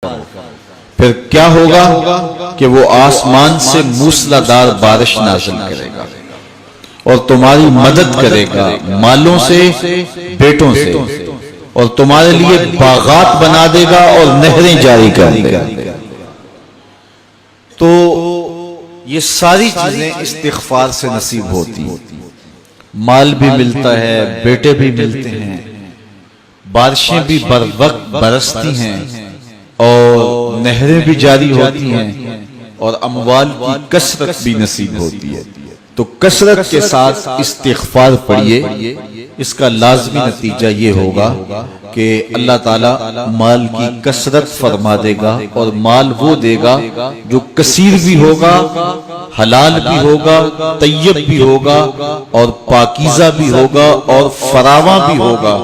پھر کیا ہوگا کہ وہ آسمان سے موسلادھار بارش نازل کرے گا اور تمہاری مدد کرے گا مالوں سے بیٹوں سے، اور تمہارے لیے باغات بنا دے گا اور نہریں جاری کر دے گا۔ تو یہ ساری چیزیں استغفار سے نصیب ہوتی ہیں، مال بھی ملتا ہے، بیٹے بھی ملتے ہیں، بارشیں بھی بر وقت برستی ہیں اور نہریں بھی جاری ہوتی ہیں اور اموال کی کثرت بھی نصیب ہوتی ہے۔ تو کثرت کے ساتھ استغفار پڑھیے، اس کا لازمی نتیجہ یہ ہوگا کہ اللہ تعالیٰ مال کی کثرت فرما دے گا، اور مال وہ دے گا جو کثیر بھی ہوگا، حلال بھی ہوگا، طیب بھی ہوگا، اور پاکیزہ بھی ہوگا، اور فراواں بھی ہوگا،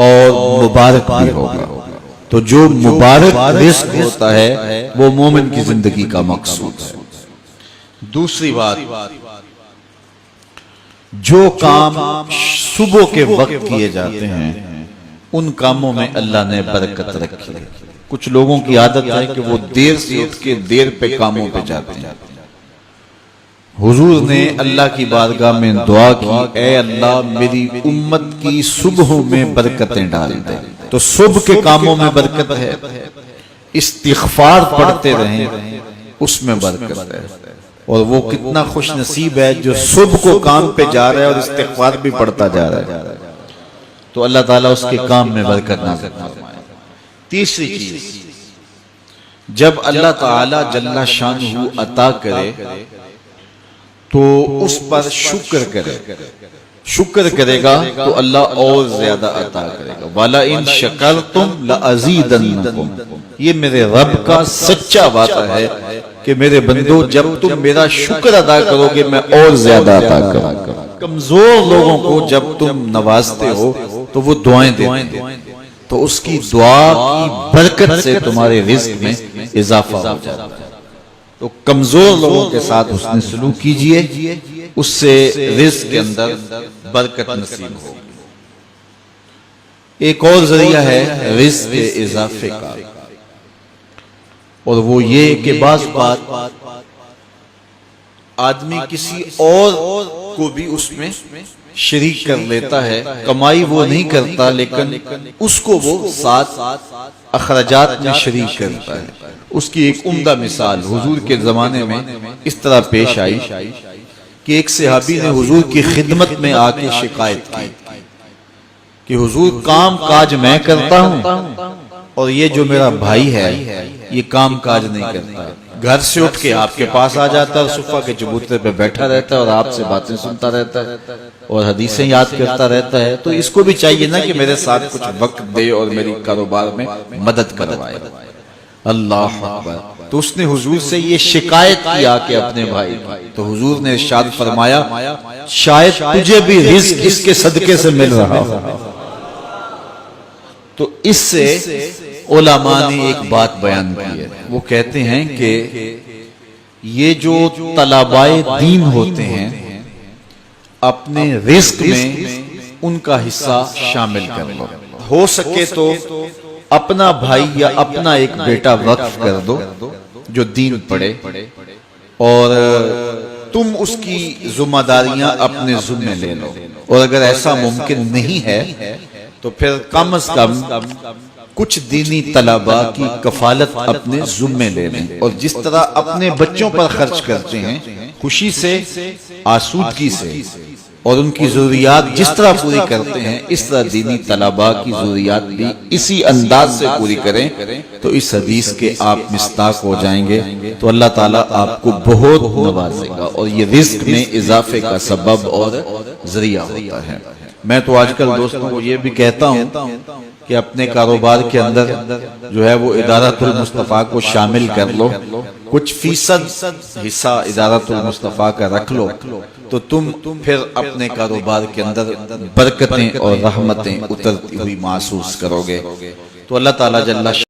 اور مبارک بھی ہوگا۔ تو جو مبارک رزق ہوتا ہے وہ مومن کی زندگی کا مقصود ہے۔ دوسری بات، جو کام صبح کے وقت کیے جاتے ہیں ان کاموں میں اللہ نے برکت رکھی ہے۔ کچھ لوگوں کی عادت ہے کہ وہ دیر سے اٹھ کے دیر پہ کاموں پہ جاتے ہیں۔ حضور نے اللہ کی بارگاہ میں دعا کی، اے اللہ میری امت کی صبحوں میں برکتیں ڈال دے۔ تو صبح کے کاموں میں برکت ہے، استغفار پڑھتے رہیں اس میں برکت ہے، اور وہ کتنا خوش نصیب ہے جو صبح کو کام پہ جا رہا ہے اور استغفار بھی پڑھتا جا رہا ہے، تو اللہ تعالیٰ اس کے کام میں برکت نازل فرمائے۔ تیسری چیز، جب اللہ تعالیٰ جل شانہ عطا کرے تو اس پر شکر کرے، شکر کرے گا تو اللہ اور زیادہ عطا کرے گا۔ وَلَئِن شَكَرْتُمْ لَأَزِيدَنَّكُمْ، یہ میرے رب کا سچا وعدہ ہے کہ میرے بندو جب تم میرا شکر ادا کرو گے میں اور زیادہ عطا کروں گا۔ کمزور لوگوں کو جب تم نوازتے ہو تو وہ دعائیں دیتے ہیں، تو اس کی دعا کی برکت سے تمہارے رزق میں اضافہ ہو جاتا ہے۔ تو کمزور لوگوں کے ساتھ حسن سلوک کیجئے، اس سے رزق کے اندر برکت نصیب ہو۔ ایک اور ذریعہ ہے رزق کے اضافے کا، اور وہ یہ کہ بعض بات آدمی کسی اور کو بھی اس میں شریک کر لیتا ہے، کمائی وہ نہیں کرتا لیکن اس کو وہ ساتھ اخراجات میں شریک کرتا ہے۔ اس کی ایک عمدہ مثال حضور کے زمانے میں اس طرح پیش آئی کہ ایک صحابی نے حضور کی خدمت میں آ کے شکایت کی کہ حضور کام کاج میں کرتا ہوں اور یہ جو میرا بھائی ہے یہ کام کاج نہیں کرتا، گھر سے اٹھ کے آپ کے پاس آ جاتا ہے اور صفحہ کے چبوترے پہ بیٹھا رہتا ہے اور آپ سے باتیں سنتا رہتا ہے اور حدیثیں یاد کرتا رہتا ہے، تو اس کو بھی چاہیے نا کہ میرے ساتھ کچھ وقت دے اور میری کاروبار میں مدد کروائے۔ اللہ اکبر۔ تو اس نے حضور سے یہ شکایت کیا کہ اپنے بھائی کی، تو حضور نے ارشاد فرمایا شاید تجھے بھی رزق اس کے صدقے سے مل رہا ہو۔ تو اس سے علماء نے ایک بات بیان کی ہے، وہ کہتے ہیں کہ یہ جو طلبائے دین ہوتے ہیں اپنے رزق میں ان کا حصہ شامل کر لو، ہو سکے تو اپنا بھائی یا اپنا ایک بیٹا وقف کر دو جو دین پڑھے، اور تم اس کی ذمہ داریاں اپنے ذمہ لے لو، اور اگر ایسا ممکن نہیں ہے تو پھر کم از کم کچھ دینی طلباء کی کفالت اپنے ذمہ لے لیں، اور جس طرح اپنے بچوں پر خرچ کرتے ہیں خوشی سے، آسودگی سے، اور ان کی ضروریات جس طرح پوری کرتے ہیں اس طرح دینی طلباء کی ضروریات بھی اسی انداز سے پوری کریں، تو اس حدیث کے آپ مصداق ہو جائیں گے، تو اللہ تعالیٰ آپ کو بہت نوازے گا، اور یہ رزق میں اضافے کا سبب اور ذریعہ ہوتا ہے۔ میں تو آج کل دوستوں کو یہ بھی کہتا ہوں کہ اپنے کاروبار کے اندر جو ہے وہ ادارۃ المصطفیٰ کو شامل کر لو، کچھ فیصد حصہ ادارۃ المصطفیٰ کا رکھ لو، تو تم پھر اپنے کاروبار کے اندر برکتیں اور رحمتیں اترتی ہوئی محسوس کرو گے۔ تو اللہ تعالیٰ جل